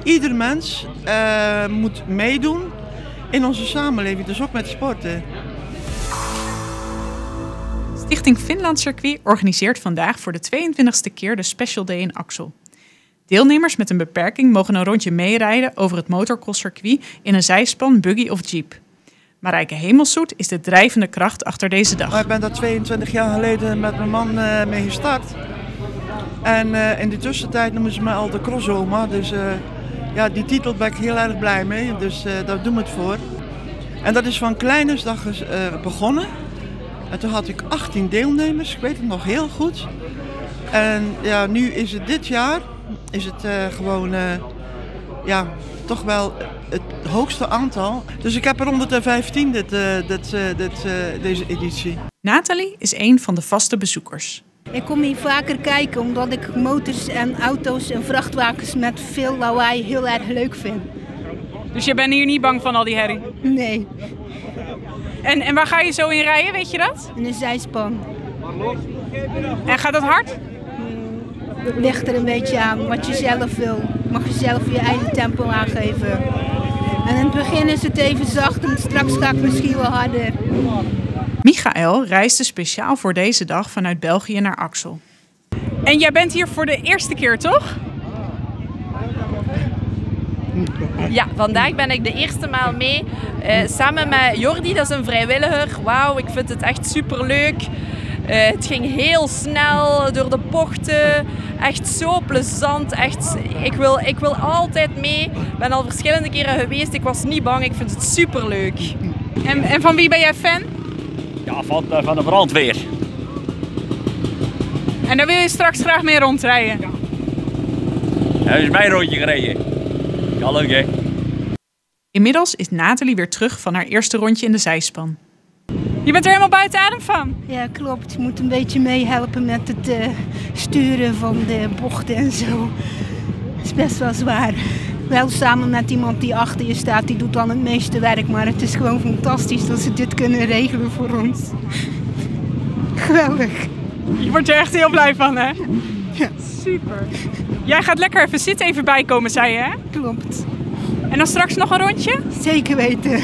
Ieder mens moet meedoen in onze samenleving, dus ook met sporten. Stichting Finland Circuit organiseert vandaag voor de 22e keer de Special Day in Axel. Deelnemers met een beperking mogen een rondje meerijden over het motorcrosscircuit in een zijspan, buggy of jeep. Marijke Hemelszoet is de drijvende kracht achter deze dag. Ik ben daar 22 jaar geleden met mijn man mee gestart. En in de tussentijd noemen ze me al de crossoma. Dus ja, die titel ben ik heel erg blij mee. Dus daar doen we het voor. En dat is van kleines begonnen. En toen had ik 18 deelnemers. Ik weet het nog heel goed. En ja, nu is het dit jaar is het gewoon ja, toch wel het hoogste aantal. Dus ik heb er 115 deze editie. Nathalie is een van de vaste bezoekers. Ik kom hier vaker kijken omdat ik motors en auto's en vrachtwagens met veel lawaai heel erg leuk vind. Dus je bent hier niet bang van al die herrie? Nee, En waar ga je zo in rijden, weet je dat? in een zijspan. En gaat dat hard? Het ligt er een beetje aan wat je zelf wil. Mag je zelf je eigen tempo aangeven. En in het begin is het even zacht en straks ga ik misschien wel harder. Michael reisde speciaal voor deze dag vanuit België naar Axel. En jij bent hier voor de eerste keer, toch? Ja, vandaag ben ik de eerste maal mee, samen met Jordi, dat is een vrijwilliger. Wauw, ik vind het echt superleuk. Het ging heel snel door de bochten, echt zo plezant. Echt, ik wil altijd mee. Ik ben al verschillende keren geweest, ik was niet bang, ik vind het superleuk. En van wie ben jij fan? Ja, van de brandweer. En daar wil je straks graag mee rondrijden? Ja, dat is mijn rondje gereden. Ja, leuk hè? Inmiddels is Nathalie weer terug van haar eerste rondje in de zijspan. Je bent er helemaal buiten adem van? Ja, klopt. Je moet een beetje meehelpen met het sturen van de bochten en zo. Het is best wel zwaar. Wel samen met iemand die achter je staat, die doet dan het meeste werk. Maar het is gewoon fantastisch dat ze dit kunnen regelen voor ons. Geweldig. Je wordt er echt heel blij van, hè? Ja. Super. Jij gaat lekker even zitten, even bijkomen, zei je, hè? Klopt. En dan straks nog een rondje? Zeker weten.